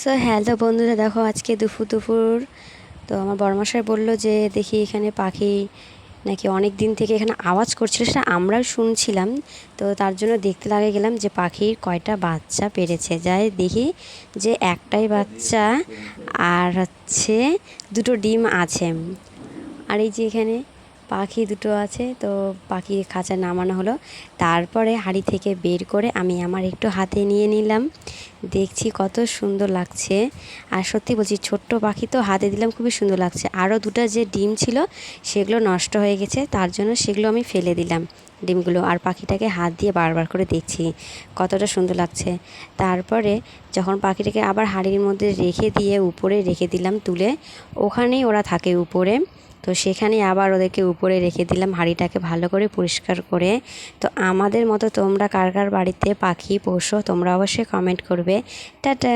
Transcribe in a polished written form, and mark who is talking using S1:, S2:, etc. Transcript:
S1: So hello বন্ধুরা, দেখো আজকে দুপুর দুপুর তো আমার বড়মশাই বলল যে দেখি এখানে পাখি নাকি অনেক দিন থেকে এখানে আওয়াজ করছিল, সেটা আমরাও শুনছিলাম। তো তার জন্য দেখতে লাগে গেলাম যে পাখির কয়টা বাচ্চা পেরেছে। যাই দেখি যে একটাই বাচ্চা আর হচ্ছে দুটো ডিম আছে। আর এই যে এখানে পাখি দুটো আছে, তো পাখি খাঁচা নামানো হলো। তারপরে হাঁড়ি থেকে বের করে আমি আমার একটু হাতে নিয়ে নিলাম। দেখছি কত সুন্দর লাগছে। আর সত্যি বলছি, ছোট্ট পাখি তো হাতে দিলাম, খুবই সুন্দর লাগছে। আরও দুটো যে ডিম ছিল সেগুলো নষ্ট হয়ে গেছে, তার জন্য সেগুলো আমি ফেলে দিলাম ডিমগুলো। আর পাখিটাকে হাত দিয়ে বারবার করে দেখছি কতটা সুন্দর লাগছে। তারপরে যখন পাখিটাকে আবার হাঁড়ির মধ্যে রেখে দিয়ে উপরে রেখে দিলাম তুলে, ওখানেই ওরা থাকে উপরে। তো সেখানে আবার ওদেরকে উপরে রেখে দিলাম হাঁড়িটাকে ভালো করে পরিষ্কার করে। তো আমাদের মতো তোমরা কার কার বাড়িতে পাখি পোষো তোমরা অবশ্যই কমেন্ট করবে। টাটা।